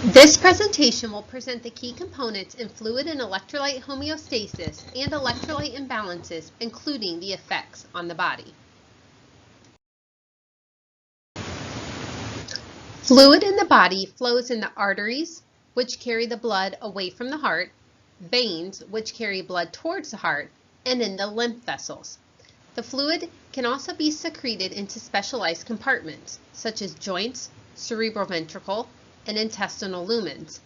This presentation will present the key components in fluid and electrolyte homeostasis and electrolyte imbalances, including the effects on the body. Fluid in the body flows in the arteries, which carry the blood away from the heart, veins, which carry blood towards the heart, and in the lymph vessels. The fluid can also be secreted into specialized compartments, such as joints, cerebral ventricle, and intestinal lumens.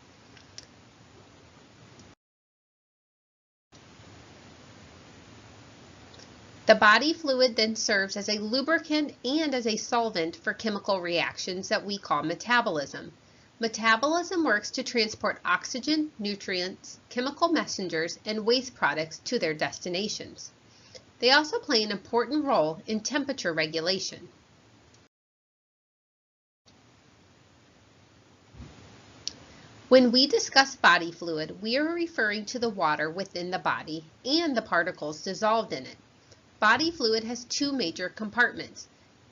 The body fluid then serves as a lubricant and as a solvent for chemical reactions that we call metabolism. Metabolism works to transport oxygen, nutrients, chemical messengers, and waste products to their destinations. They also play an important role in temperature regulation. When we discuss body fluid, we are referring to the water within the body and the particles dissolved in it. Body fluid has two major compartments,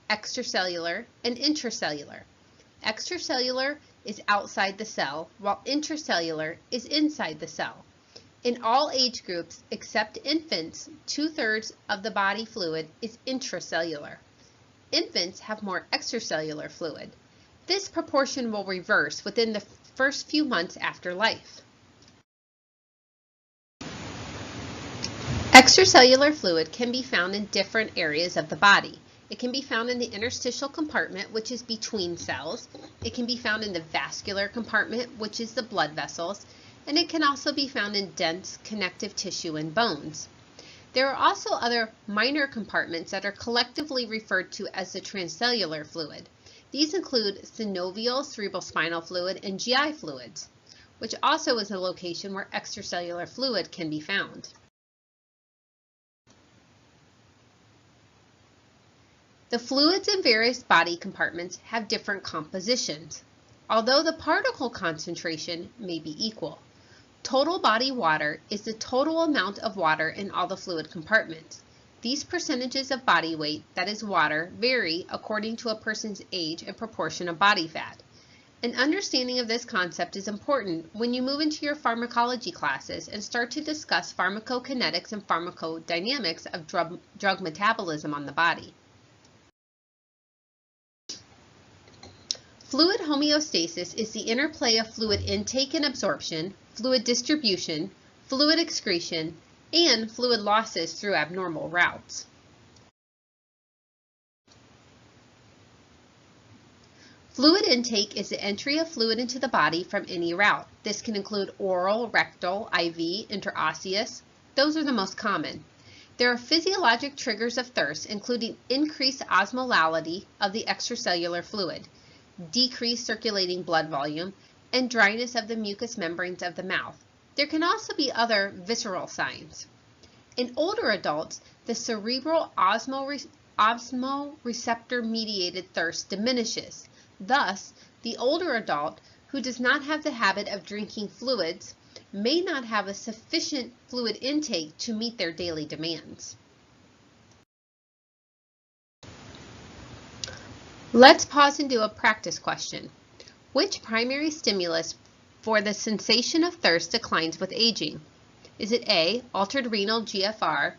extracellular and intracellular. Extracellular is outside the cell, while intracellular is inside the cell. In all age groups except infants, 2/3 of the body fluid is intracellular. Infants have more extracellular fluid. This proportion will reverse within the first few months after life. Extracellular fluid can be found in different areas of the body. It can be found in the interstitial compartment, which is between cells. It can be found in the vascular compartment, which is the blood vessels, and it can also be found in dense connective tissue and bones. There are also other minor compartments that are collectively referred to as the transcellular fluid. These include synovial cerebrospinal fluid and GI fluids, which also is a location where extracellular fluid can be found. The fluids in various body compartments have different compositions, although the particle concentration may be equal. Total body water is the total amount of water in all the fluid compartments. These percentages of body weight, that is water, vary according to a person's age and proportion of body fat. An understanding of this concept is important when you move into your pharmacology classes and start to discuss pharmacokinetics and pharmacodynamics of drug metabolism on the body. Fluid homeostasis is the interplay of fluid intake and absorption, fluid distribution, fluid excretion, and fluid losses through abnormal routes. Fluid intake is the entry of fluid into the body from any route. This can include oral, rectal, IV, interosseous. Those are the most common. There are physiologic triggers of thirst, including increased osmolality of the extracellular fluid, decreased circulating blood volume, and dryness of the mucous membranes of the mouth. There can also be other visceral signs. In older adults, the cerebral osmoreceptor-mediated thirst diminishes. Thus, the older adult who does not have the habit of drinking fluids may not have a sufficient fluid intake to meet their daily demands. Let's pause and do a practice question. Which primary stimulus for the sensation of thirst declines with aging? Is it A, altered renal GFR,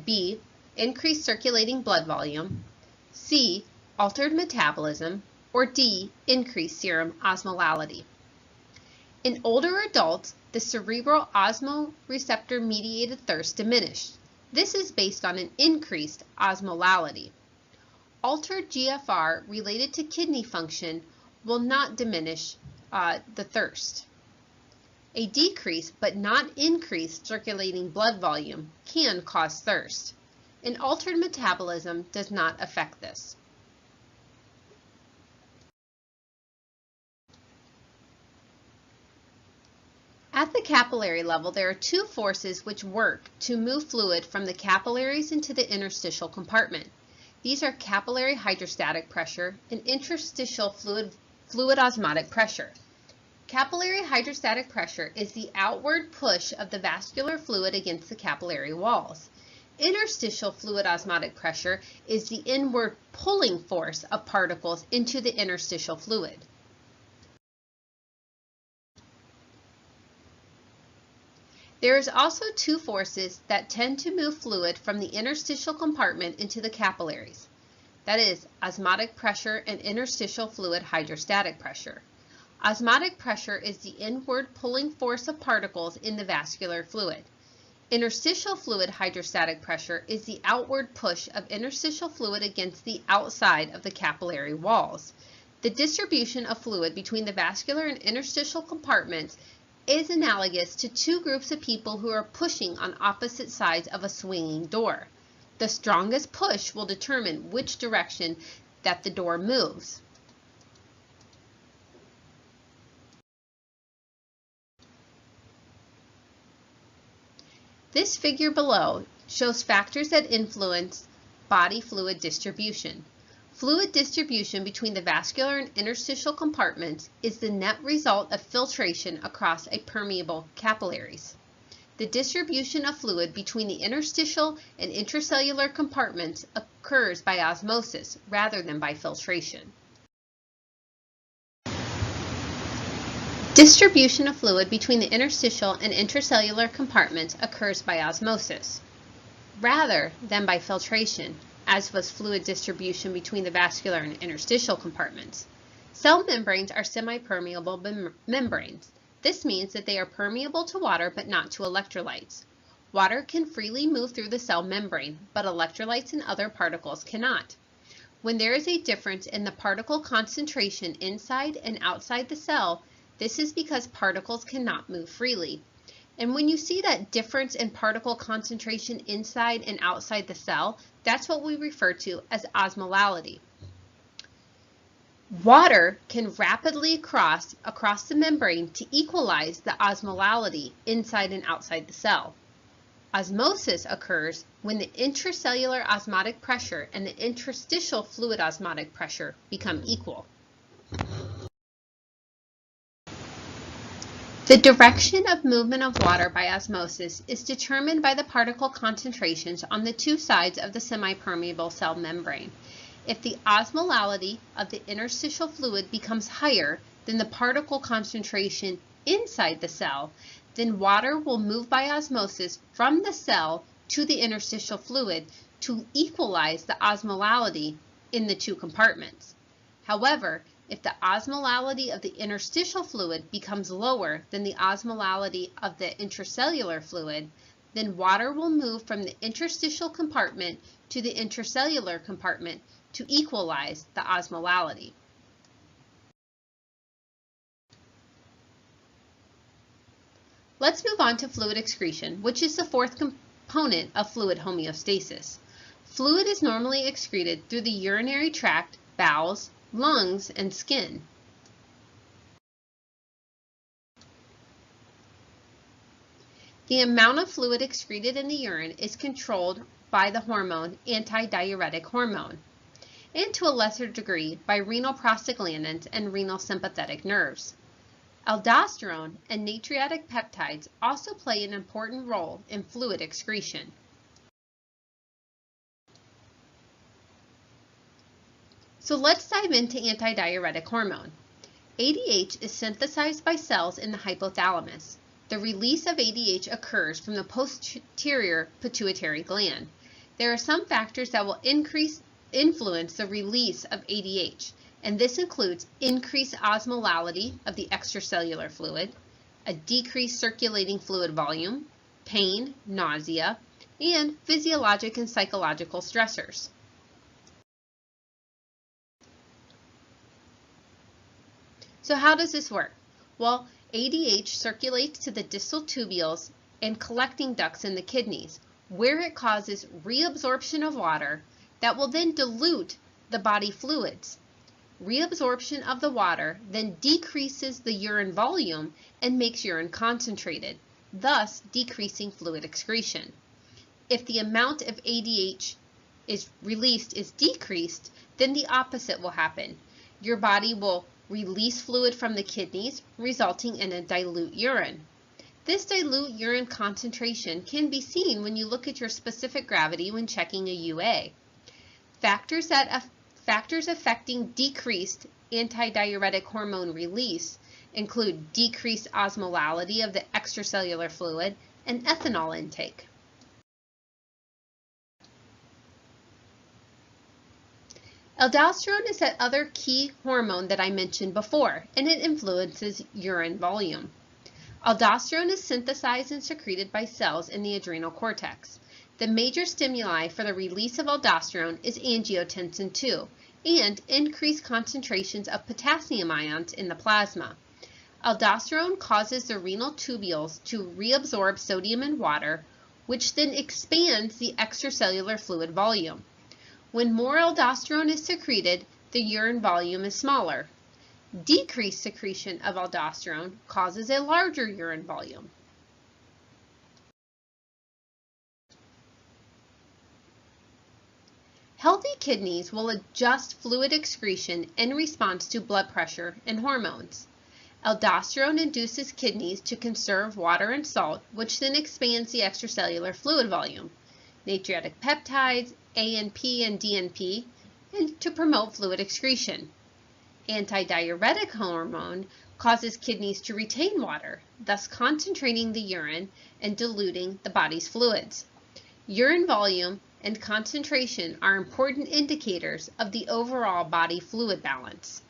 B, increased circulating blood volume, C, altered metabolism, or D, increased serum osmolality? In older adults, the cerebral osmoreceptor-mediated thirst diminished. This is based on an increased osmolality. Altered GFR related to kidney function will not diminish the thirst. A decrease but not increased circulating blood volume can cause thirst. An altered metabolism does not affect this. At the capillary level, there are two forces which work to move fluid from the capillaries into the interstitial compartment. These are capillary hydrostatic pressure and interstitial fluid osmotic pressure. Capillary hydrostatic pressure is the outward push of the vascular fluid against the capillary walls. Interstitial fluid osmotic pressure is the inward pulling force of particles into the interstitial fluid. There is also two forces that tend to move fluid from the interstitial compartment into the capillaries. That is, osmotic pressure and interstitial fluid hydrostatic pressure. Osmotic pressure is the inward pulling force of particles in the vascular fluid. Interstitial fluid hydrostatic pressure is the outward push of interstitial fluid against the outside of the capillary walls. The distribution of fluid between the vascular and interstitial compartments is analogous to two groups of people who are pushing on opposite sides of a swinging door. The strongest push will determine which direction that the door moves. This figure below shows factors that influence body fluid distribution. Fluid distribution between the vascular and interstitial compartments is the net result of filtration across a permeable capillaries. The distribution of fluid between the interstitial and intracellular compartments occurs by osmosis rather than by filtration. Distribution of fluid between the interstitial and intracellular compartments occurs by osmosis rather than by filtration, as was fluid distribution between the vascular and interstitial compartments. Cell membranes are semipermeable membranes. This means that they are permeable to water but not to electrolytes. Water can freely move through the cell membrane, but electrolytes and other particles cannot. When there is a difference in the particle concentration inside and outside the cell, this is because particles cannot move freely. And when you see that difference in particle concentration inside and outside the cell, that's what we refer to as osmolality. Water can rapidly cross across the membrane to equalize the osmolality inside and outside the cell. Osmosis occurs when the intracellular osmotic pressure and the interstitial fluid osmotic pressure become equal. The direction of movement of water by osmosis is determined by the particle concentrations on the two sides of the semipermeable cell membrane. If the osmolality of the interstitial fluid becomes higher than the particle concentration inside the cell, then water will move by osmosis from the cell to the interstitial fluid to equalize the osmolality in the two compartments. However, if the osmolality of the interstitial fluid becomes lower than the osmolality of the intracellular fluid, then water will move from the interstitial compartment to the intracellular compartment to equalize the osmolality. Let's move on to fluid excretion, which is the fourth component of fluid homeostasis. Fluid is normally excreted through the urinary tract, bowels, lungs, and skin. The amount of fluid excreted in the urine is controlled by the hormone antidiuretic hormone, and to a lesser degree by renal prostaglandins and renal sympathetic nerves. Aldosterone and natriuretic peptides also play an important role in fluid excretion. So let's dive into antidiuretic hormone. ADH is synthesized by cells in the hypothalamus. The release of ADH occurs from the posterior pituitary gland. There are some factors that will influence the release of ADH, and this includes increased osmolality of the extracellular fluid, a decreased circulating fluid volume, pain, nausea, and physiologic and psychological stressors. So how does this work? Well, ADH circulates to the distal tubules and collecting ducts in the kidneys, where it causes reabsorption of water that will then dilute the body fluids. Reabsorption of the water then decreases the urine volume and makes urine concentrated, thus decreasing fluid excretion. If the amount of ADH is released is decreased, then the opposite will happen. Your body will release fluid from the kidneys, resulting in a dilute urine. This dilute urine concentration can be seen when you look at your specific gravity when checking a UA. Factors affecting decreased antidiuretic hormone release include decreased osmolality of the extracellular fluid, and ethanol intake. Aldosterone is that other key hormone that I mentioned before, and it influences urine volume. Aldosterone is synthesized and secreted by cells in the adrenal cortex. The major stimuli for the release of aldosterone is angiotensin II and increased concentrations of potassium ions in the plasma. Aldosterone causes the renal tubules to reabsorb sodium and water, which then expands the extracellular fluid volume. When more aldosterone is secreted, the urine volume is smaller. Decreased secretion of aldosterone causes a larger urine volume. Healthy kidneys will adjust fluid excretion in response to blood pressure and hormones. Aldosterone induces kidneys to conserve water and salt, which then expands the extracellular fluid volume. Natriuretic peptides, ANP and DNP, and to promote fluid excretion. Antidiuretic hormone causes kidneys to retain water, thus concentrating the urine and diluting the body's fluids. Urine volume and concentration are important indicators of the overall body fluid balance.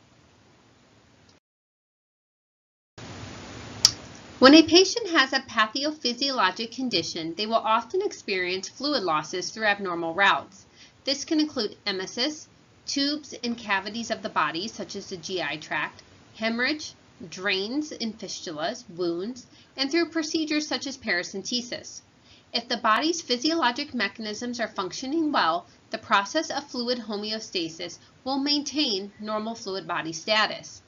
When a patient has a pathophysiologic condition, they will often experience fluid losses through abnormal routes. This can include emesis, tubes and cavities of the body, such as the GI tract, hemorrhage, drains and fistulas, wounds, and through procedures such as paracentesis. If the body's physiologic mechanisms are functioning well, the process of fluid homeostasis will maintain normal fluid body status.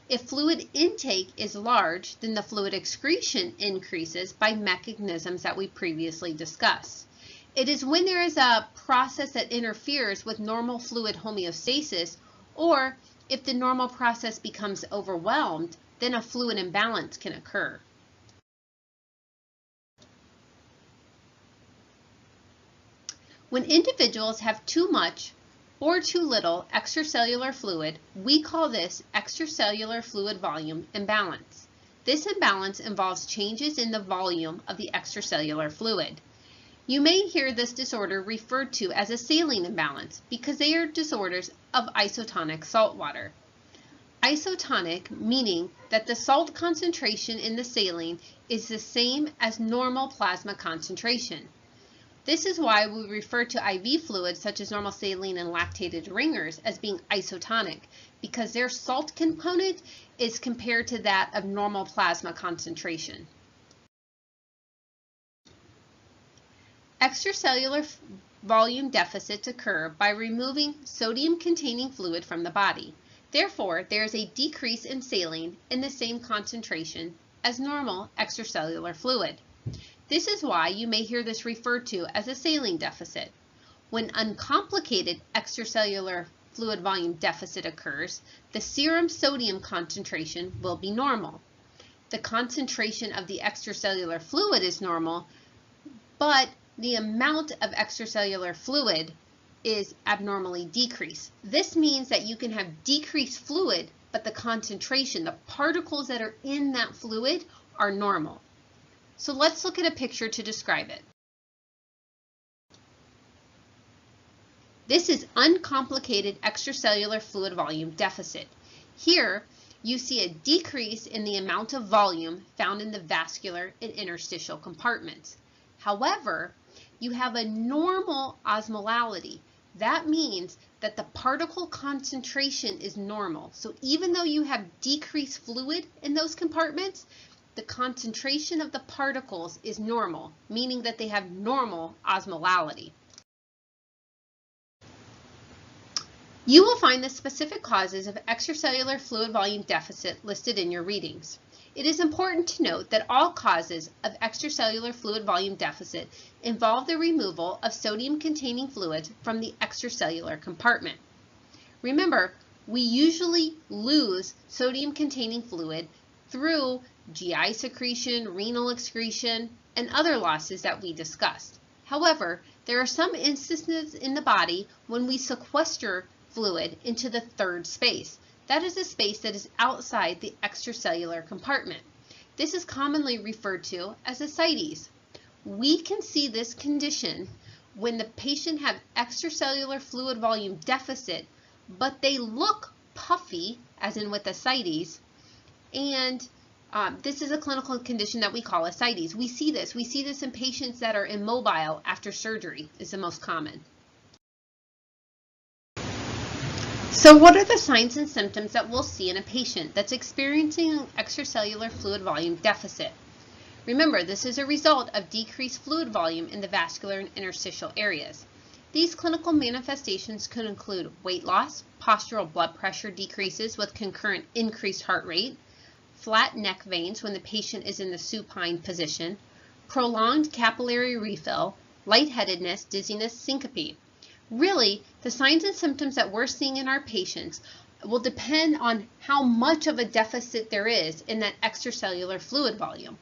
If fluid intake is large, then the fluid excretion increases by mechanisms that we previously discussed. It is when there is a process that interferes with normal fluid homeostasis, or if the normal process becomes overwhelmed, then a fluid imbalance can occur. When individuals have too much or too little extracellular fluid, we call this extracellular fluid volume imbalance. This imbalance involves changes in the volume of the extracellular fluid. You may hear this disorder referred to as a saline imbalance because they are disorders of isotonic salt water. Isotonic meaning that the salt concentration in the saline is the same as normal plasma concentration. This is why we refer to IV fluids such as normal saline and lactated ringers as being isotonic, because their salt component is compared to that of normal plasma concentration. Extracellular volume deficits occur by removing sodium-containing fluid from the body. Therefore, there is a decrease in saline in the same concentration as normal extracellular fluid. This is why you may hear this referred to as a saline deficit. When uncomplicated extracellular fluid volume deficit occurs, the serum sodium concentration will be normal. The concentration of the extracellular fluid is normal, but the amount of extracellular fluid is abnormally decreased. This means that you can have decreased fluid, but the concentration, the particles that are in that fluid, are normal. So let's look at a picture to describe it. This is uncomplicated extracellular fluid volume deficit. Here, you see a decrease in the amount of volume found in the vascular and interstitial compartments. However, you have a normal osmolality. That means that the particle concentration is normal. So even though you have decreased fluid in those compartments, the concentration of the particles is normal, meaning that they have normal osmolality. You will find the specific causes of extracellular fluid volume deficit listed in your readings. It is important to note that all causes of extracellular fluid volume deficit involve the removal of sodium-containing fluids from the extracellular compartment. Remember, we usually lose sodium-containing fluid through GI secretion, renal excretion, and other losses that we discussed. However, there are some instances in the body when we sequester fluid into the third space. That is a space that is outside the extracellular compartment. This is commonly referred to as ascites. We can see this condition when the patient have extracellular fluid volume deficit, but they look puffy, as in with ascites, and this is a clinical condition that we call ascites. We see this in patients that are immobile after surgery is the most common. So what are the signs and symptoms that we'll see in a patient that's experiencing an extracellular fluid volume deficit? Remember, this is a result of decreased fluid volume in the vascular and interstitial areas. These clinical manifestations could include weight loss, postural blood pressure decreases with concurrent increased heart rate, flat neck veins when the patient is in the supine position, prolonged capillary refill, lightheadedness, dizziness, syncope. Really, the signs and symptoms that we're seeing in our patients will depend on how much of a deficit there is in that extracellular fluid volume.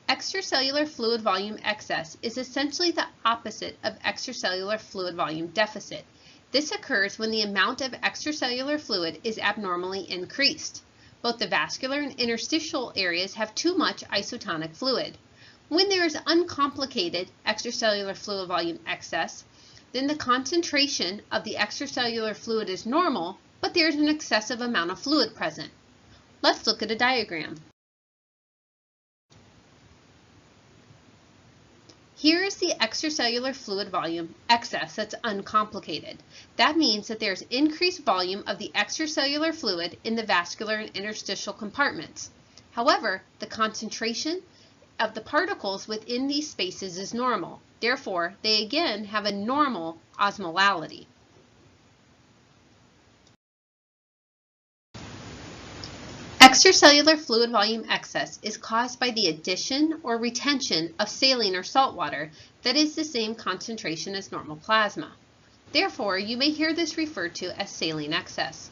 Extracellular fluid volume excess is essentially the opposite of extracellular fluid volume deficit. This occurs when the amount of extracellular fluid is abnormally increased. Both the vascular and interstitial areas have too much isotonic fluid. When there is uncomplicated extracellular fluid volume excess, then the concentration of the extracellular fluid is normal, but there is an excessive amount of fluid present. Let's look at a diagram. Here is the extracellular fluid volume excess that's uncomplicated. That means that there's increased volume of the extracellular fluid in the vascular and interstitial compartments. However, the concentration of the particles within these spaces is normal. Therefore, they again have a normal osmolality. Extracellular fluid volume excess is caused by the addition or retention of saline or salt water that is the same concentration as normal plasma. Therefore, you may hear this referred to as saline excess.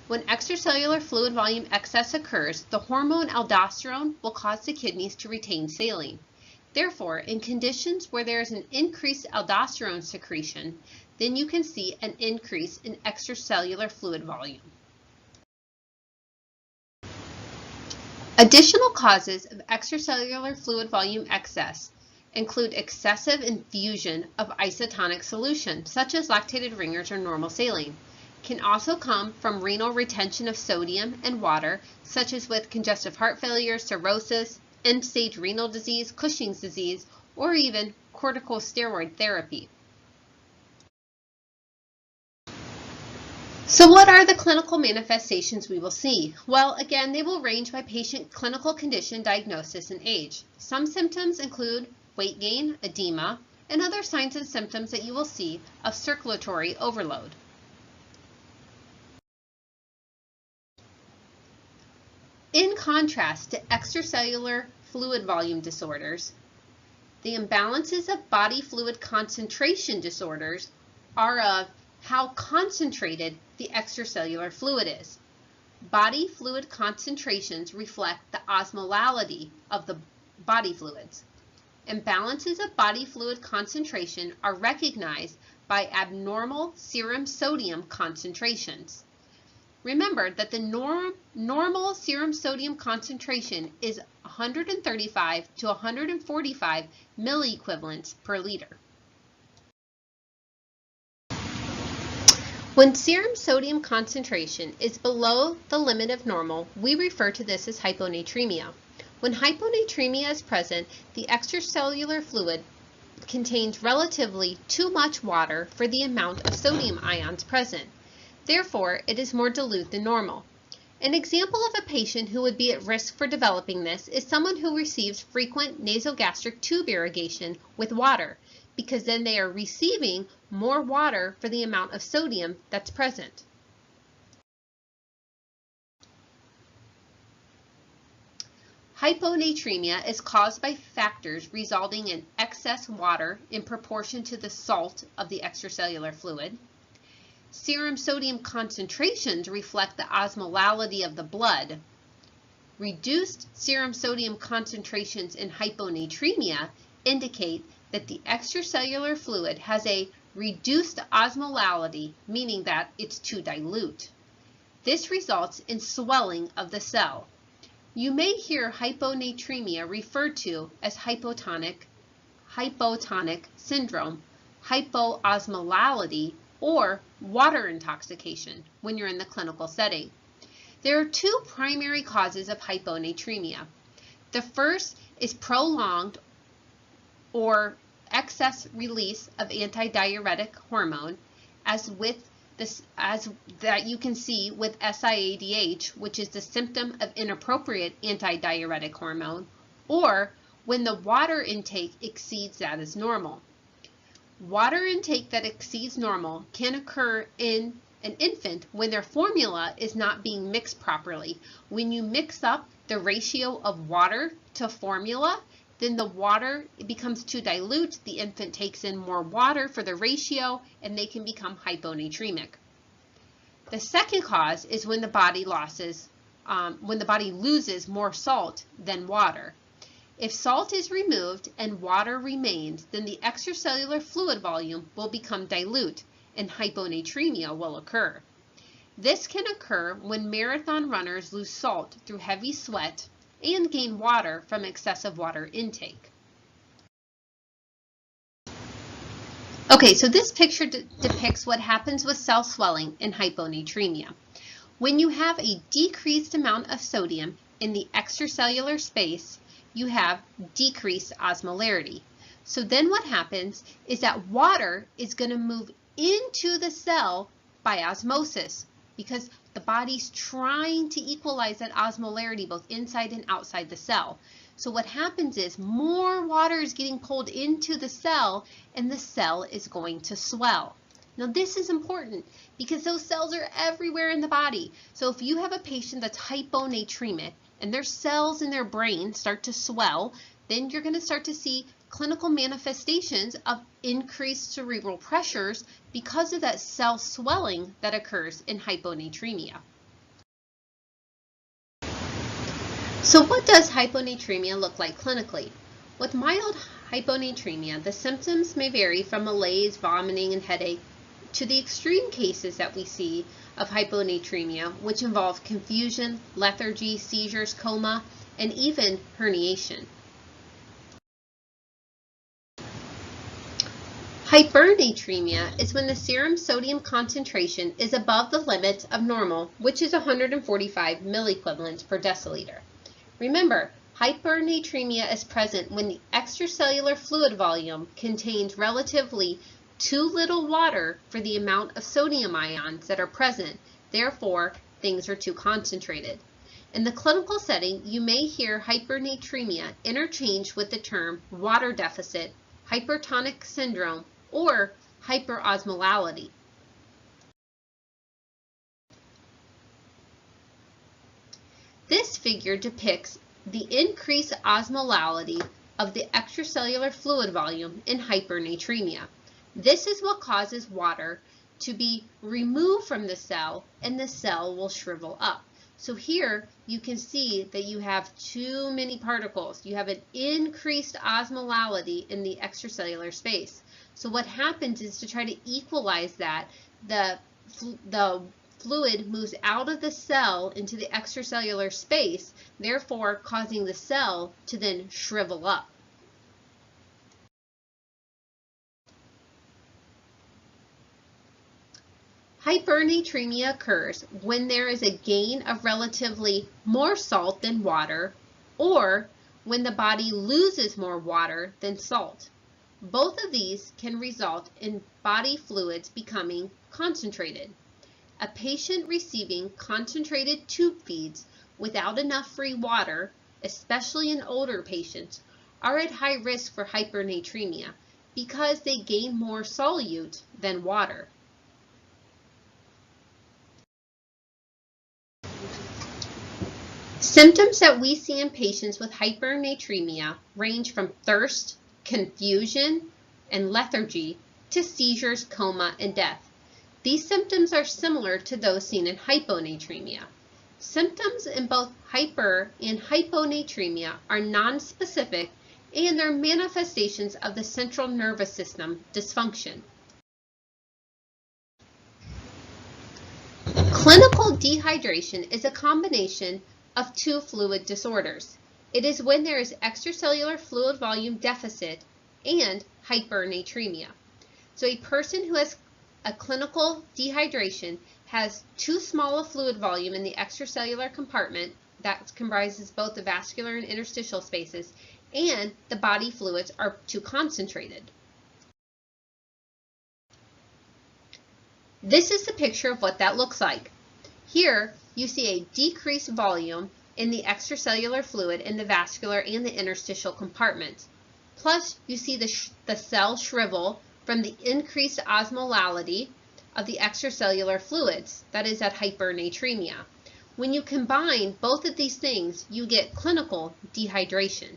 When extracellular fluid volume excess occurs, the hormone aldosterone will cause the kidneys to retain saline. Therefore, in conditions where there is an increased aldosterone secretion, then you can see an increase in extracellular fluid volume. Additional causes of extracellular fluid volume excess include excessive infusion of isotonic solution, such as lactated ringers or normal saline. Can also come from renal retention of sodium and water, such as with congestive heart failure, cirrhosis, end-stage renal disease, Cushing's disease, or even corticosteroid therapy. So what are the clinical manifestations we will see? Well, again, they will range by patient clinical condition, diagnosis, and age. Some symptoms include weight gain, edema, and other signs and symptoms that you will see of circulatory overload. In contrast to extracellular fluid volume disorders, the imbalances of body fluid concentration disorders are of how concentrated the extracellular fluid is. Body fluid concentrations reflect the osmolality of the body fluids. Imbalances of body fluid concentration are recognized by abnormal serum sodium concentrations. Remember that the normal serum sodium concentration is 135 to 145 milliequivalents per liter. When serum sodium concentration is below the limit of normal, we refer to this as hyponatremia. When hyponatremia is present, the extracellular fluid contains relatively too much water for the amount of sodium ions present. Therefore, it is more dilute than normal. An example of a patient who would be at risk for developing this is someone who receives frequent nasogastric tube irrigation with water, because then they are receiving more water for the amount of sodium that's present. Hyponatremia is caused by factors resulting in excess water in proportion to the salt of the extracellular fluid. Serum sodium concentrations reflect the osmolality of the blood. Reduced serum sodium concentrations in hyponatremia indicate that the extracellular fluid has a reduced osmolality, meaning that it's too dilute. This results in swelling of the cell. You may hear hyponatremia referred to as hypotonic syndrome, hypoosmolality, or water intoxication when you're in the clinical setting. There are two primary causes of hyponatremia. The first is prolonged or excess release of antidiuretic hormone, as that you can see with SIADH, which is the symptom of inappropriate antidiuretic hormone, or when the water intake exceeds that as normal. Water intake that exceeds normal can occur in an infant when their formula is not being mixed properly. When you mix up the ratio of water to formula, then the water becomes too dilute, the infant takes in more water for the ratio, and they can become hyponatremic. The second cause is when the body loses more salt than water. If salt is removed and water remains, then the extracellular fluid volume will become dilute and hyponatremia will occur. This can occur when marathon runners lose salt through heavy sweat and gain water from excessive water intake. Okay, so this picture depicts what happens with cell swelling in hyponatremia. When you have a decreased amount of sodium in the extracellular space, you have decreased osmolarity. So then what happens is that water is going to move into the cell by osmosis, because the body's trying to equalize that osmolarity both inside and outside the cell. So what happens is more water is getting pulled into the cell and the cell is going to swell. Now this is important because those cells are everywhere in the body. So if you have a patient that's hyponatremic and their cells in their brain start to swell, then you're going to start to see clinical manifestations of increased cerebral pressures because of that cell swelling that occurs in hyponatremia. So what does hyponatremia look like clinically? With mild hyponatremia, the symptoms may vary from malaise, vomiting, and headache to the extreme cases that we see of hyponatremia, which involve confusion, lethargy, seizures, coma, and even herniation. Hypernatremia is when the serum sodium concentration is above the limit of normal, which is 145 milliequivalents per deciliter. Remember, hypernatremia is present when the extracellular fluid volume contains relatively too little water for the amount of sodium ions that are present. Therefore, things are too concentrated. In the clinical setting, you may hear hypernatremia interchanged with the term water deficit, hypertonic syndrome, or hyperosmolality. This figure depicts the increased osmolality of the extracellular fluid volume in hypernatremia. This is what causes water to be removed from the cell and the cell will shrivel up. So here you can see that you have too many particles. You have an increased osmolality in the extracellular space. So what happens is, to try to equalize that, the fluid moves out of the cell into the extracellular space, therefore causing the cell to then shrivel up. Hypernatremia occurs when there is a gain of relatively more salt than water, or when the body loses more water than salt. Both of these can result in body fluids becoming concentrated. A patient receiving concentrated tube feeds without enough free water, especially in older patients, are at high risk for hypernatremia because they gain more solute than water. Symptoms that we see in patients with hypernatremia range from thirst, confusion, and lethargy to seizures, coma, and death. These symptoms are similar to those seen in hyponatremia. Symptoms in both hyper and hyponatremia are nonspecific and are manifestations of the central nervous system dysfunction. Clinical dehydration is a combination of two fluid disorders. It is when there is extracellular fluid volume deficit and hypernatremia. So a person who has a clinical dehydration has too small a fluid volume in the extracellular compartment that comprises both the vascular and interstitial spaces, and the body fluids are too concentrated. This is the picture of what that looks like. Here you see a decreased volume in the extracellular fluid in the vascular and the interstitial compartments. Plus you see the cell shrivel from the increased osmolality of the extracellular fluids, that is at hypernatremia. When you combine both of these things, you get clinical dehydration.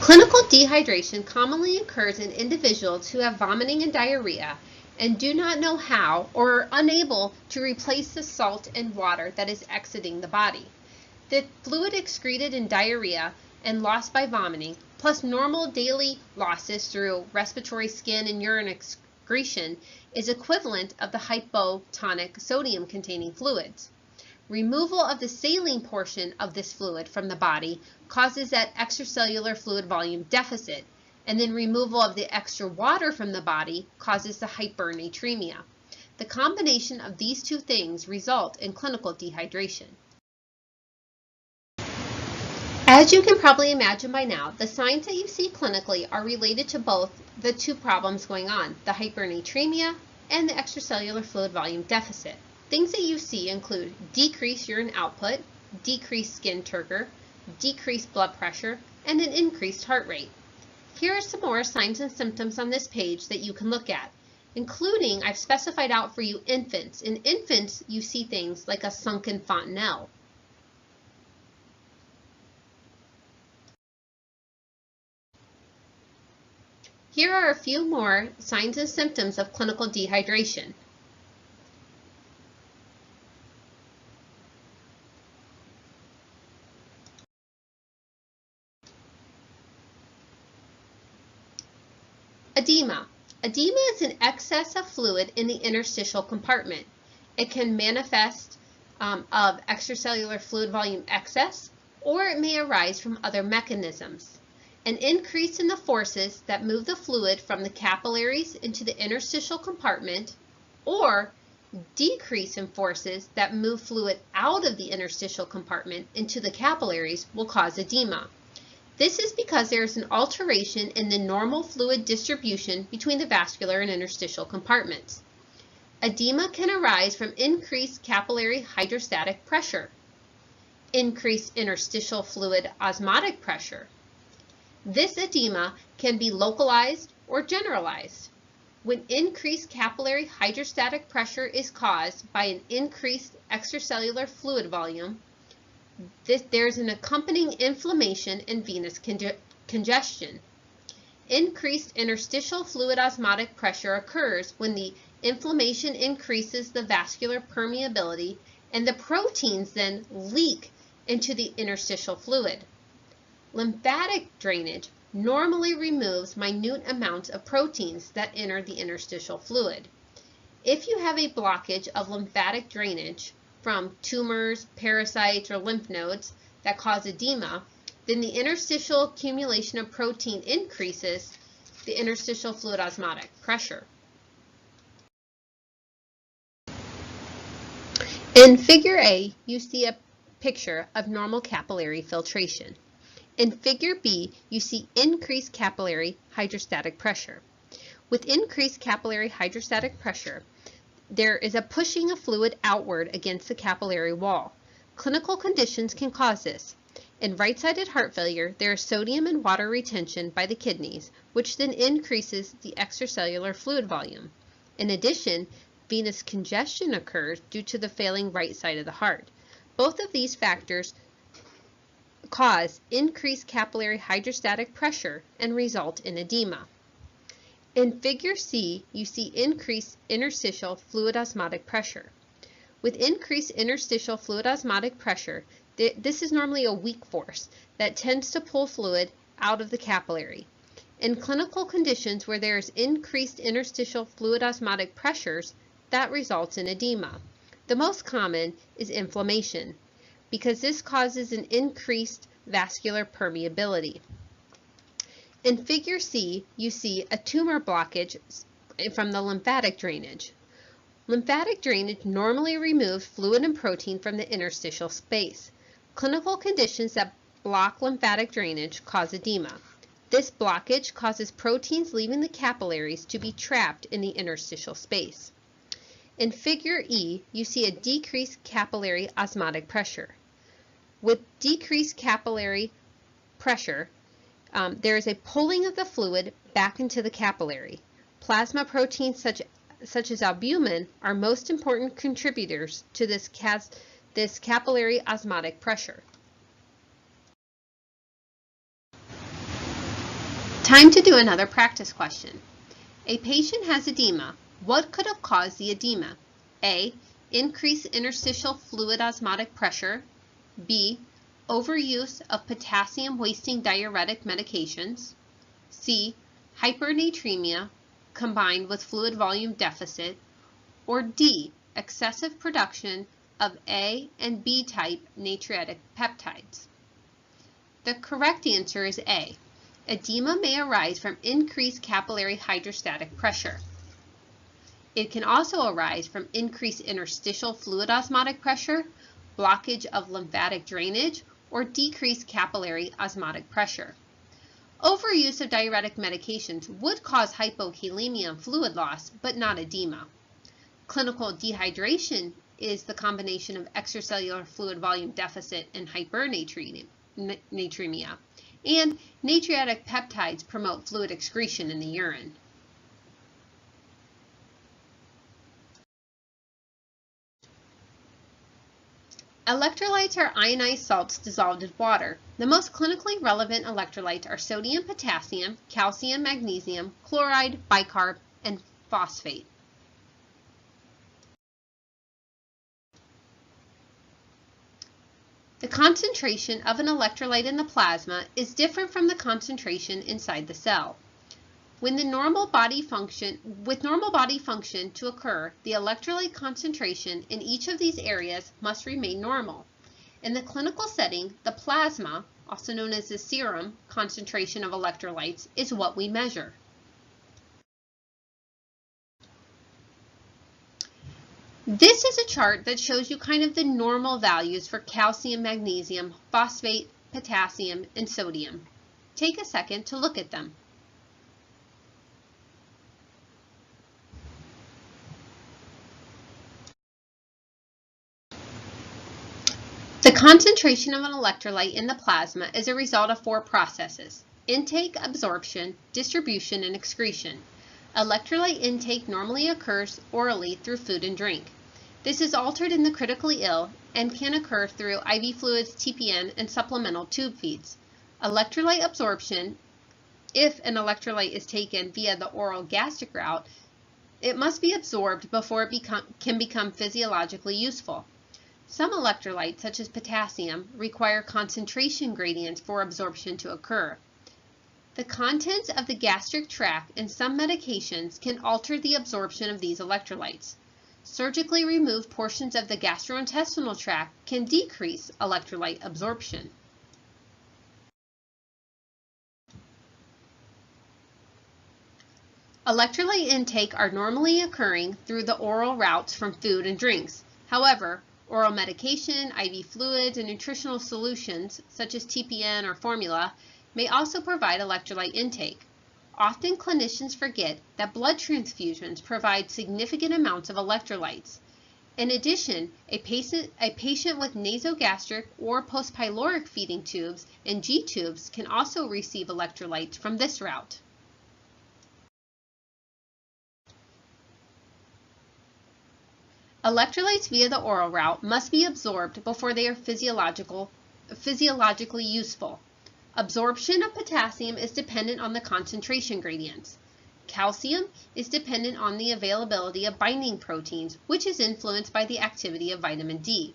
Clinical dehydration commonly occurs in individuals who have vomiting and diarrhea and do not know how or are unable to replace the salt and water that is exiting the body. The fluid excreted in diarrhea and lost by vomiting, plus normal daily losses through respiratory, skin, and urine excretion, is equivalent of the hypotonic sodium-containing fluids. Removal of the saline portion of this fluid from the body causes that extracellular fluid volume deficit, and then removal of the extra water from the body causes the hypernatremia. The combination of these two things result in clinical dehydration. As you can probably imagine by now, the signs that you see clinically are related to both the two problems going on, the hypernatremia and the extracellular fluid volume deficit. Things that you see include decreased urine output, decreased skin turgor, decreased blood pressure, and an increased heart rate. Here are some more signs and symptoms on this page that you can look at, including I've specified out for you infants. In infants, you see things like a sunken fontanelle. Here are a few more signs and symptoms of clinical dehydration. Edema. Edema is an excess of fluid in the interstitial compartment. It can manifest of extracellular fluid volume excess, or it may arise from other mechanisms. An increase in the forces that move the fluid from the capillaries into the interstitial compartment, or decrease in forces that move fluid out of the interstitial compartment into the capillaries will cause edema. This is because there is an alteration in the normal fluid distribution between the vascular and interstitial compartments. Edema can arise from increased capillary hydrostatic pressure, increased interstitial fluid osmotic pressure. This edema can be localized or generalized. When increased capillary hydrostatic pressure is caused by an increased extracellular fluid volume, there's an accompanying inflammation and venous congestion. Increased interstitial fluid osmotic pressure occurs when the inflammation increases the vascular permeability and the proteins then leak into the interstitial fluid. Lymphatic drainage normally removes minute amounts of proteins that enter the interstitial fluid. If you have a blockage of lymphatic drainage from tumors, parasites, or lymph nodes that cause edema, then the interstitial accumulation of protein increases the interstitial fluid osmotic pressure. In Figure A, you see a picture of normal capillary filtration. In Figure B, you see increased capillary hydrostatic pressure. With increased capillary hydrostatic pressure, there is a pushing of fluid outward against the capillary wall. Clinical conditions can cause this. In right-sided heart failure, there is sodium and water retention by the kidneys, which then increases the extracellular fluid volume. In addition, venous congestion occurs due to the failing right side of the heart. Both of these factors cause increased capillary hydrostatic pressure and result in edema. In Figure C, you see increased interstitial fluid osmotic pressure. With increased interstitial fluid osmotic pressure, this is normally a weak force that tends to pull fluid out of the capillary. In clinical conditions where there is increased interstitial fluid osmotic pressures, that results in edema. The most common is inflammation, because this causes an increased vascular permeability. In Figure C, you see a tumor blockage from the lymphatic drainage. Lymphatic drainage normally removes fluid and protein from the interstitial space. Clinical conditions that block lymphatic drainage cause edema. This blockage causes proteins leaving the capillaries to be trapped in the interstitial space. In Figure E, you see a decreased capillary osmotic pressure. With decreased capillary pressure, there is a pulling of the fluid back into the capillary. Plasma proteins such as albumin are most important contributors to this capillary osmotic pressure. Time to do another practice question. A patient has edema. What could have caused the edema? A. Increased interstitial fluid osmotic pressure. B. Overuse of potassium-wasting diuretic medications. C. Hypernatremia combined with fluid volume deficit. Or D. Excessive production of A and B type natriuretic peptides. The correct answer is A. Edema may arise from increased capillary hydrostatic pressure. It can also arise from increased interstitial fluid osmotic pressure, blockage of lymphatic drainage, or decreased capillary osmotic pressure. Overuse of diuretic medications would cause hypokalemia and fluid loss, but not edema. Clinical dehydration is the combination of extracellular fluid volume deficit and hypernatremia, and natriuretic peptides promote fluid excretion in the urine. Electrolytes are ionized salts dissolved in water. The most clinically relevant electrolytes are sodium, potassium, calcium, magnesium, chloride, bicarb, and phosphate. The concentration of an electrolyte in the plasma is different from the concentration inside the cell. With normal body function to occur, the electrolyte concentration in each of these areas must remain normal. In the clinical setting, the plasma, also known as the serum concentration of electrolytes, is what we measure. This is a chart that shows you kind of the normal values for calcium, magnesium, phosphate, potassium, and sodium. Take a second to look at them. The concentration of an electrolyte in the plasma is a result of four processes: intake, absorption, distribution, and excretion. Electrolyte intake normally occurs orally through food and drink. This is altered in the critically ill and can occur through IV fluids, TPN, and supplemental tube feeds. Electrolyte absorption, if an electrolyte is taken via the oral gastric route, it must be absorbed before it can become physiologically useful. Some electrolytes, such as potassium, require concentration gradients for absorption to occur. The contents of the gastric tract and some medications can alter the absorption of these electrolytes. Surgically removed portions of the gastrointestinal tract can decrease electrolyte absorption. Electrolyte intake are normally occurring through the oral routes from food and drinks. However, oral medication, IV fluids, and nutritional solutions, such as TPN or formula, may also provide electrolyte intake. Often clinicians forget that blood transfusions provide significant amounts of electrolytes. In addition, a patient with nasogastric or postpyloric feeding tubes and G-tubes can also receive electrolytes from this route. Electrolytes via the oral route must be absorbed before they are physiologically useful. Absorption of potassium is dependent on the concentration gradients. Calcium is dependent on the availability of binding proteins, which is influenced by the activity of vitamin D.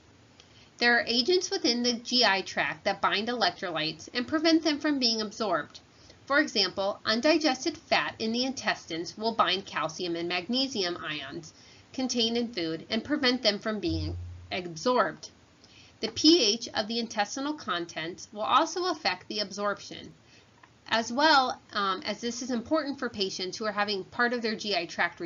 There are agents within the GI tract that bind electrolytes and prevent them from being absorbed. For example, undigested fat in the intestines will bind calcium and magnesium ions contained in food and prevent them from being absorbed. The pH of the intestinal contents will also affect the absorption, as well as this is important for patients who are having part of their GI tract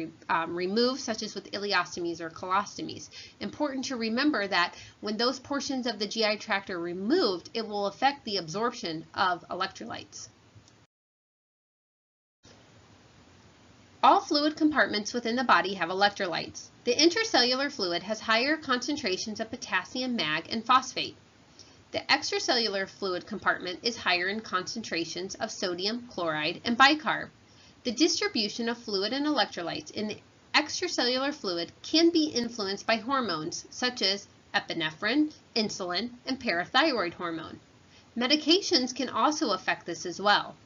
removed, such as with ileostomies or colostomies. Important to remember that when those portions of the GI tract are removed, it will affect the absorption of electrolytes. All fluid compartments within the body have electrolytes. The intracellular fluid has higher concentrations of potassium, mag, and phosphate. The extracellular fluid compartment is higher in concentrations of sodium, chloride, and bicarb. The distribution of fluid and electrolytes in the extracellular fluid can be influenced by hormones such as epinephrine, insulin, and parathyroid hormone. Medications can also affect this as well.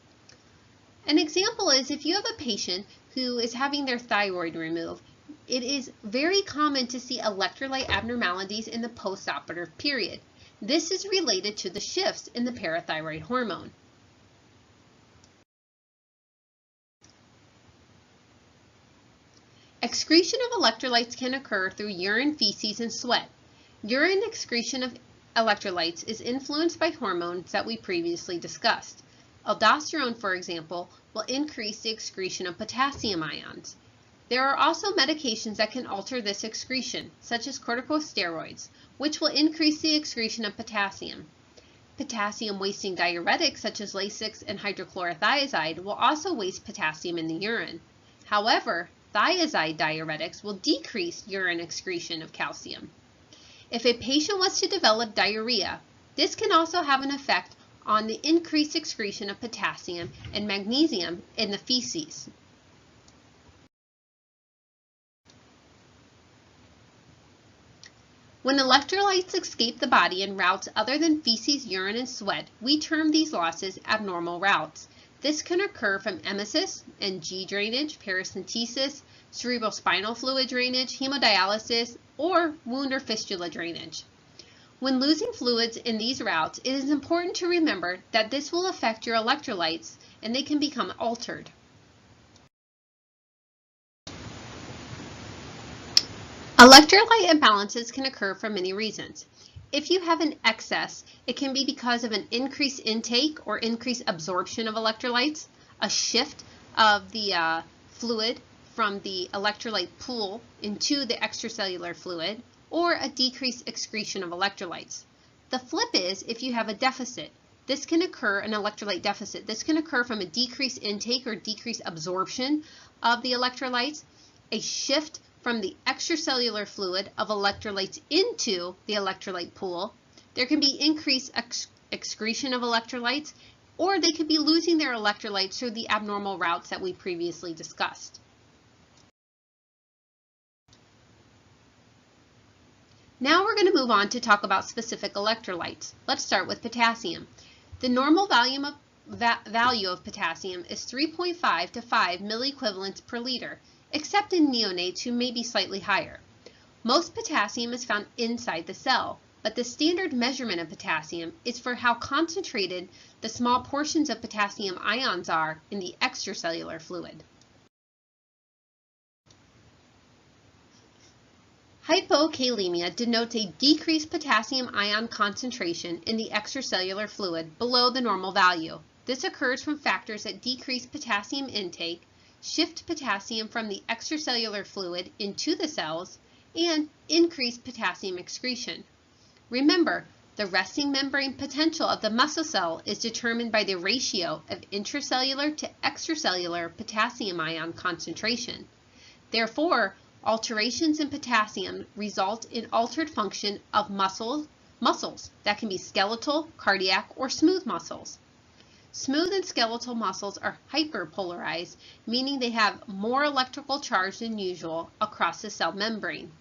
An example is if you have a patient who is having their thyroid removed, it is very common to see electrolyte abnormalities in the postoperative period. This is related to the shifts in the parathyroid hormone. Excretion of electrolytes can occur through urine, feces, and sweat. Urine excretion of electrolytes is influenced by hormones that we previously discussed. Aldosterone, for example, will increase the excretion of potassium ions. There are also medications that can alter this excretion, such as corticosteroids, which will increase the excretion of potassium. Potassium-wasting diuretics, such as Lasix and hydrochlorothiazide, will also waste potassium in the urine. However, thiazide diuretics will decrease urine excretion of calcium. If a patient was to develop diarrhea, this can also have an effect on the increased excretion of potassium and magnesium in the feces. When electrolytes escape the body in routes other than feces, urine, and sweat, we term these losses abnormal routes. This can occur from emesis and G drainage, paracentesis, cerebrospinal fluid drainage, hemodialysis, or wound or fistula drainage. When losing fluids in these routes, it is important to remember that this will affect your electrolytes and they can become altered. Electrolyte imbalances can occur for many reasons. If you have an excess, it can be because of an increased intake or increased absorption of electrolytes, a shift of the fluid from the electrolyte pool into the extracellular fluid, or a decreased excretion of electrolytes. The flip is if you have a deficit. This can occur, an electrolyte deficit. This can occur from a decreased intake or decreased absorption of the electrolytes, a shift from the extracellular fluid of electrolytes into the electrolyte pool. There can be increased excretion of electrolytes, or they could be losing their electrolytes through the abnormal routes that we previously discussed. Now we're going to move on to talk about specific electrolytes. Let's start with potassium. The normal value of potassium is 3.5 to 5 milliequivalents per liter, except in neonates who may be slightly higher. Most potassium is found inside the cell, but the standard measurement of potassium is for how concentrated the small portions of potassium ions are in the extracellular fluid. Hypokalemia denotes a decreased potassium ion concentration in the extracellular fluid below the normal value. This occurs from factors that decrease potassium intake, shift potassium from the extracellular fluid into the cells, and increase potassium excretion. Remember, the resting membrane potential of the muscle cell is determined by the ratio of intracellular to extracellular potassium ion concentration. Therefore, alterations in potassium result in altered function of muscles that can be skeletal, cardiac, or smooth muscles. Smooth and skeletal muscles are hyperpolarized, meaning they have more electrical charge than usual across the cell membrane.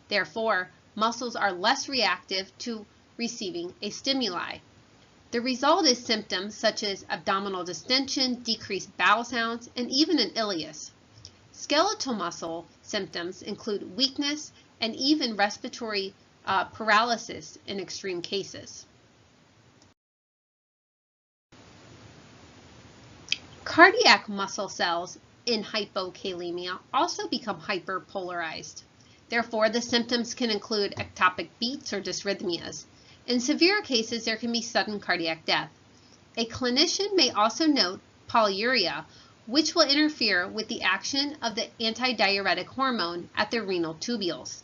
Therefore, muscles are less reactive to receiving a stimuli. The result is symptoms such as abdominal distension, decreased bowel sounds, and even an ileus. Skeletal muscle symptoms include weakness and even respiratory paralysis in extreme cases. Cardiac muscle cells in hypokalemia also become hyperpolarized. Therefore, the symptoms can include ectopic beats or dysrhythmias. In severe cases, there can be sudden cardiac death. A clinician may also note polyuria, which will interfere with the action of the antidiuretic hormone at the renal tubules.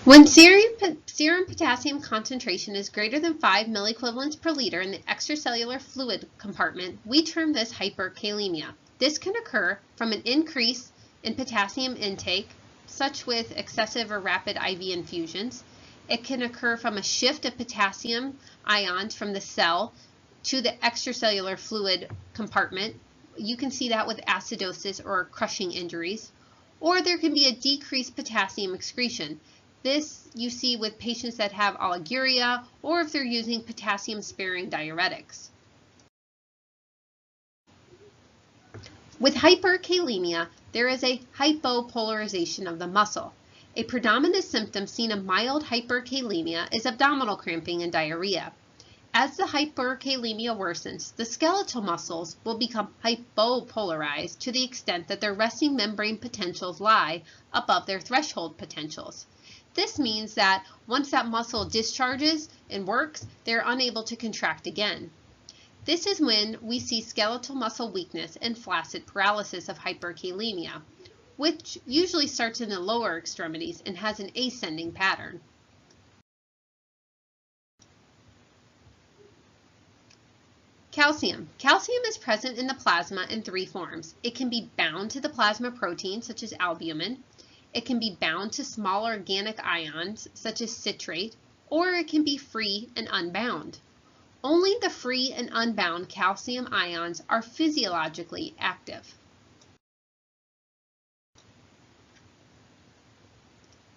When serum potassium concentration is greater than 5 milliequivalents per liter in the extracellular fluid compartment, we term this hyperkalemia. This can occur from an increase in potassium intake, such with excessive or rapid IV infusions. It can occur from a shift of potassium ions from the cell to the extracellular fluid compartment. You can see that with acidosis or crushing injuries. Or there can be a decreased potassium excretion. This you see with patients that have oliguria or if they're using potassium-sparing diuretics. With hyperkalemia, there is a hypopolarization of the muscle. A predominant symptom seen in mild hyperkalemia is abdominal cramping and diarrhea. As the hyperkalemia worsens, the skeletal muscles will become hypopolarized to the extent that their resting membrane potentials lie above their threshold potentials. This means that once that muscle discharges and works, they're unable to contract again. This is when we see skeletal muscle weakness and flaccid paralysis of hyperkalemia, which usually starts in the lower extremities and has an ascending pattern. Calcium. Calcium is present in the plasma in three forms. It can be bound to the plasma protein, such as albumin. It can be bound to small organic ions, such as citrate, or it can be free and unbound. Only the free and unbound calcium ions are physiologically active.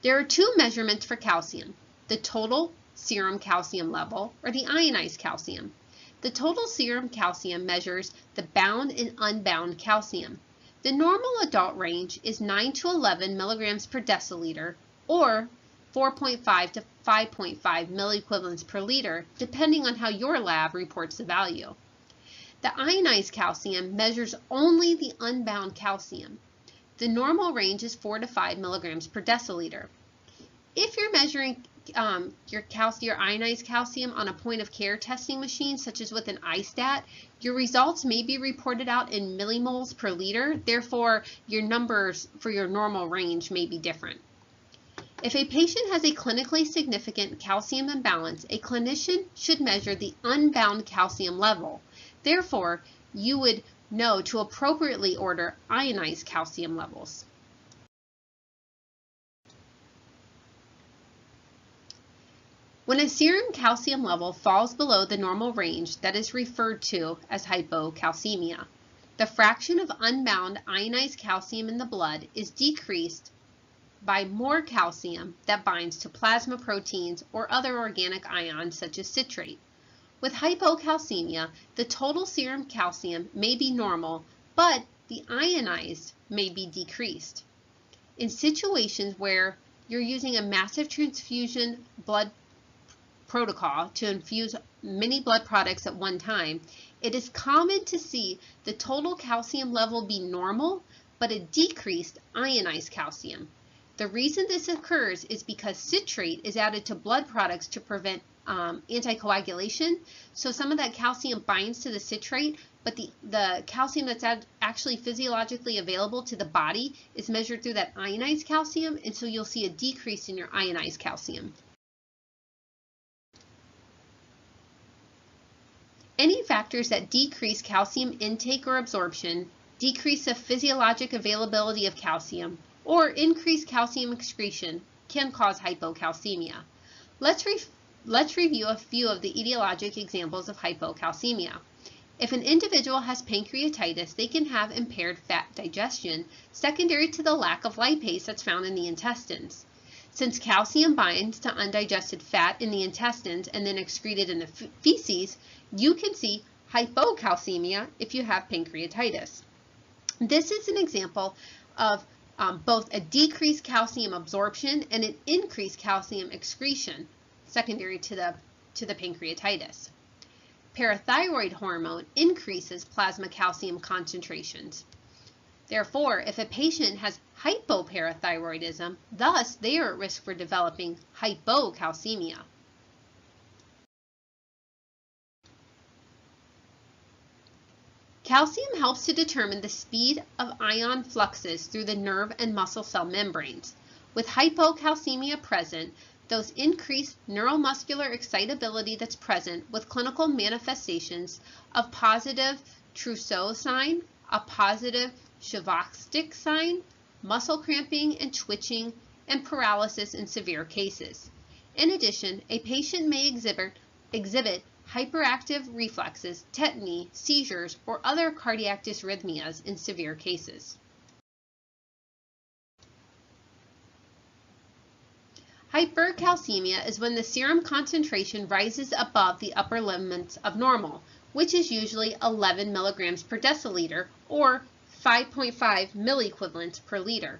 There are two measurements for calcium: the total serum calcium level or the ionized calcium. The total serum calcium measures the bound and unbound calcium. The normal adult range is 9 to 11 milligrams per deciliter or 4.5 to 5.5 milliequivalents per liter, depending on how your lab reports the value. The ionized calcium measures only the unbound calcium. The normal range is 4 to 5 milligrams per deciliter. If you're measuring your ionized calcium on a point-of-care testing machine, such as with an iStat, your results may be reported out in millimoles per liter. Therefore, your numbers for your normal range may be different. If a patient has a clinically significant calcium imbalance, a clinician should measure the unbound calcium level. Therefore, you would know to appropriately order ionized calcium levels. When a serum calcium level falls below the normal range, that is referred to as hypocalcemia. The fraction of unbound ionized calcium in the blood is decreased by more calcium that binds to plasma proteins or other organic ions such as citrate. With hypocalcemia, the total serum calcium may be normal, but the ionized may be decreased. In situations where you're using a massive transfusion blood protocol to infuse many blood products at one time, it is common to see the total calcium level be normal, but a decreased ionized calcium. The reason this occurs is because citrate is added to blood products to prevent anticoagulation. So some of that calcium binds to the citrate, but the calcium that's actually physiologically available to the body is measured through that ionized calcium, and so you'll see a decrease in your ionized calcium. Any factors that decrease calcium intake or absorption, decrease the physiologic availability of calcium, or increase calcium excretion can cause hypocalcemia. Let's review a few of the etiologic examples of hypocalcemia. If an individual has pancreatitis, they can have impaired fat digestion secondary to the lack of lipase that's found in the intestines. Since calcium binds to undigested fat in the intestines and then excreted in the feces, you can see hypocalcemia if you have pancreatitis. This is an example of both a decreased calcium absorption and an increased calcium excretion secondary to the pancreatitis. parathyroid hormone increases plasma calcium concentrations. Therefore, if a patient has hypoparathyroidism, thus they are at risk for developing hypocalcemia. Calcium helps to determine the speed of ion fluxes through the nerve and muscle cell membranes. With hypocalcemia present, those increased neuromuscular excitability that's present with clinical manifestations of positive Trousseau sign, a positive Chvostek sign, muscle cramping and twitching, and paralysis in severe cases. In addition, a patient may exhibit hyperactive reflexes, tetany, seizures, or other cardiac dysrhythmias in severe cases. Hypercalcemia is when the serum concentration rises above the upper limits of normal, which is usually 11 milligrams per deciliter or 5.5 milliequivalents per liter.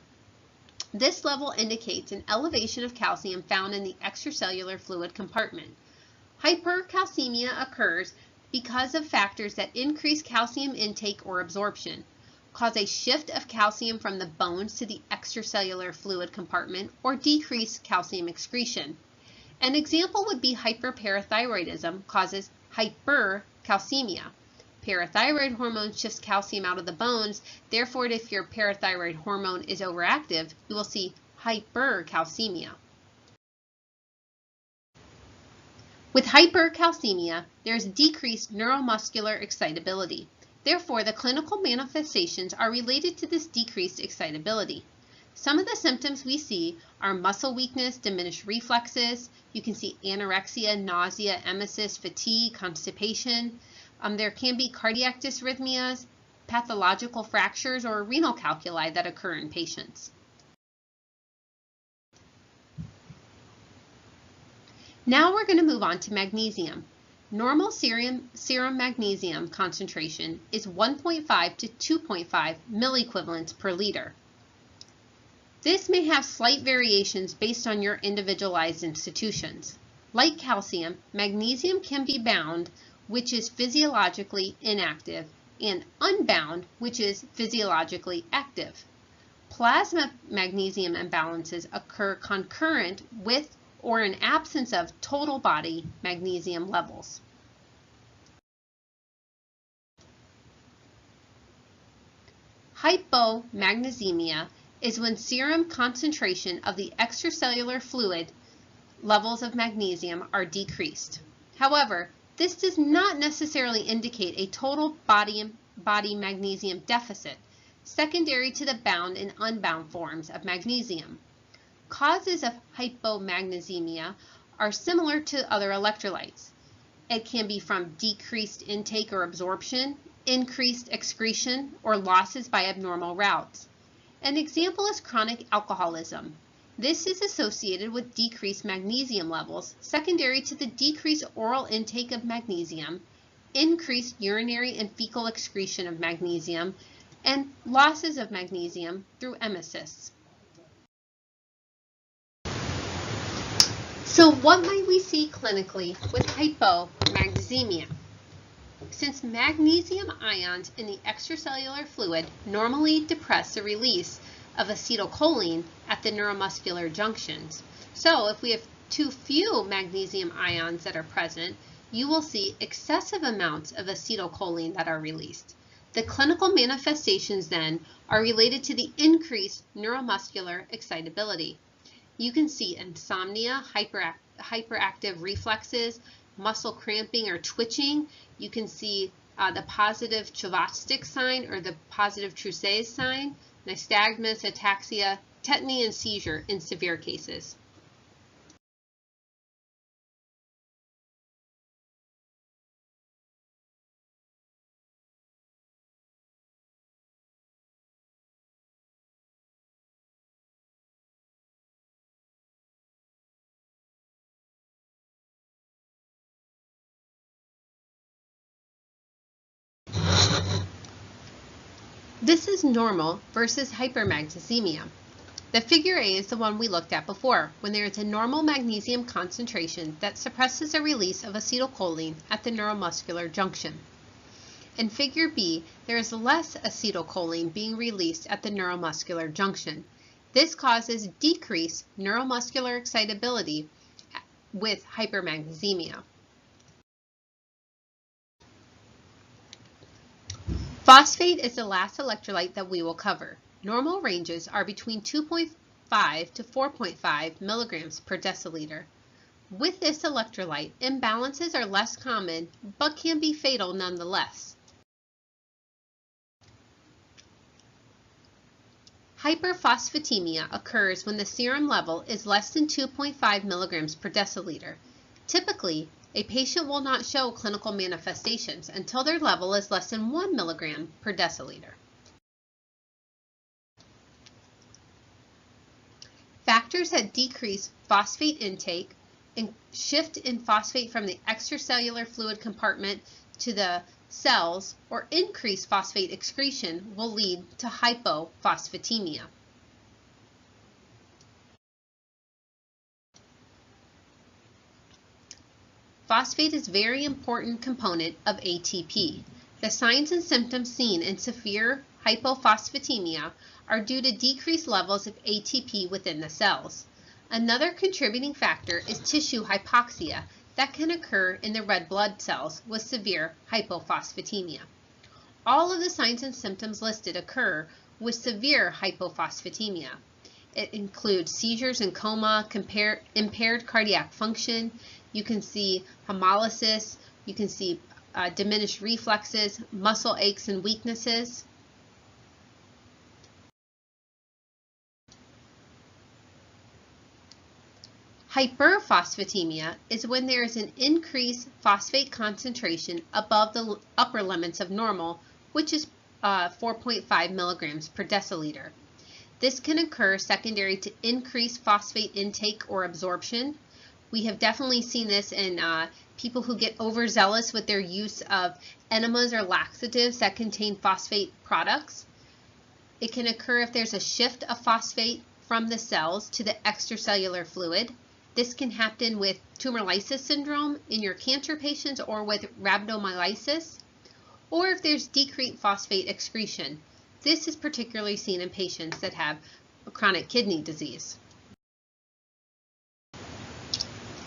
This level indicates an elevation of calcium found in the extracellular fluid compartment. Hypercalcemia occurs because of factors that increase calcium intake or absorption, cause a shift of calcium from the bones to the extracellular fluid compartment, or decrease calcium excretion. An example would be hyperparathyroidism causes hypercalcemia. Parathyroid hormone shifts calcium out of the bones, therefore if your parathyroid hormone is overactive, you will see hypercalcemia. With hypercalcemia, there is decreased neuromuscular excitability. Therefore, the clinical manifestations are related to this decreased excitability. Some of the symptoms we see are muscle weakness, diminished reflexes. You can see anorexia, nausea, emesis, fatigue, constipation. There can be cardiac dysrhythmias, pathological fractures, or renal calculi that occur in patients. Now we're going to move on to magnesium. Normal serum magnesium concentration is 1.5 to 2.5 milliequivalents per liter. This may have slight variations based on your individualized institutions. Like calcium, magnesium can be bound, which is physiologically inactive, and unbound, which is physiologically active. Plasma magnesium imbalances occur concurrent with or in absence of total body magnesium levels. Hypomagnesemia is when serum concentration of the extracellular fluid levels of magnesium are decreased. However, this does not necessarily indicate a total body magnesium deficit, secondary to the bound and unbound forms of magnesium. Causes of hypomagnesemia are similar to other electrolytes. It can be from decreased intake or absorption, increased excretion, or losses by abnormal routes. An example is chronic alcoholism. This is associated with decreased magnesium levels, secondary to the decreased oral intake of magnesium, increased urinary and fecal excretion of magnesium, and losses of magnesium through emesis. So what might we see clinically with hypomagnesemia? Since magnesium ions in the extracellular fluid normally depress the release of acetylcholine at the neuromuscular junctions, so if we have too few magnesium ions that are present, you will see excessive amounts of acetylcholine that are released. The clinical manifestations then are related to the increased neuromuscular excitability. You can see insomnia, hyperactive reflexes, muscle cramping or twitching. You can see the positive Chvostek sign or the positive Trousseau sign, nystagmus, ataxia, tetany, and seizure in severe cases. This is normal versus hypermagnesemia. The figure A is the one we looked at before, when there is a normal magnesium concentration that suppresses the release of acetylcholine at the neuromuscular junction. In figure B, there is less acetylcholine being released at the neuromuscular junction. This causes decreased neuromuscular excitability with hypermagnesemia. Phosphate is the last electrolyte that we will cover. Normal ranges are between 2.5 to 4.5 milligrams per deciliter. With this electrolyte, imbalances are less common but can be fatal nonetheless. Hyperphosphatemia occurs when the serum level is less than 2.5 milligrams per deciliter. Typically, a patient will not show clinical manifestations until their level is less than 1 milligram per deciliter. Factors that decrease phosphate intake and shift in phosphate from the extracellular fluid compartment to the cells or increase phosphate excretion will lead to hypophosphatemia. Phosphate is a very important component of ATP. The signs and symptoms seen in severe hypophosphatemia are due to decreased levels of ATP within the cells. Another contributing factor is tissue hypoxia that can occur in the red blood cells with severe hypophosphatemia. All of the signs and symptoms listed occur with severe hypophosphatemia. It includes seizures and coma, impaired cardiac function. You can see hemolysis. You can see diminished reflexes, muscle aches and weaknesses. Hyperphosphatemia is when there is an increased phosphate concentration above the upper limits of normal, which is 4.5 milligrams per deciliter. This can occur secondary to increased phosphate intake or absorption. We have definitely seen this in people who get overzealous with their use of enemas or laxatives that contain phosphate products. It can occur if there's a shift of phosphate from the cells to the extracellular fluid. This can happen with tumor lysis syndrome in your cancer patients or with rhabdomyolysis, or if there's decreased phosphate excretion. This is particularly seen in patients that have chronic kidney disease.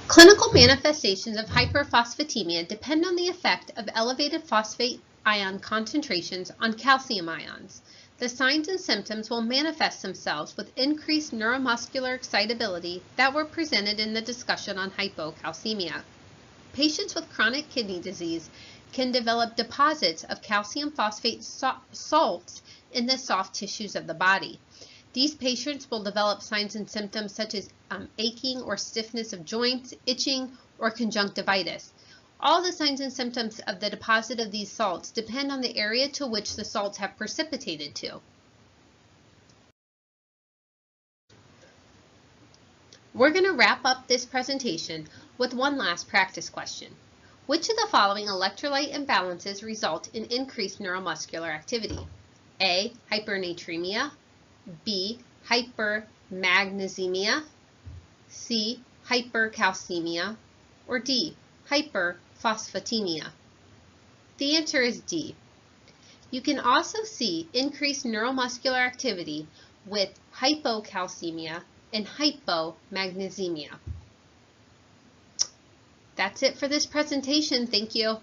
Clinical manifestations of hyperphosphatemia depend on the effect of elevated phosphate ion concentrations on calcium ions. The signs and symptoms will manifest themselves with increased neuromuscular excitability that were presented in the discussion on hypocalcemia. Patients with chronic kidney disease can develop deposits of calcium phosphate salts in the soft tissues of the body. These patients will develop signs and symptoms such as aching or stiffness of joints, itching, or conjunctivitis. All the signs and symptoms of the deposit of these salts depend on the area to which the salts have precipitated to. We're going to wrap up this presentation with one last practice question. Which of the following electrolyte imbalances result in increased neuromuscular activity? A. Hypernatremia. B. Hypermagnesemia. C. Hypercalcemia. Or D. Hyperphosphatemia. The answer is D. You can also see increased neuromuscular activity with hypocalcemia and hypomagnesemia. That's it for this presentation. Thank you.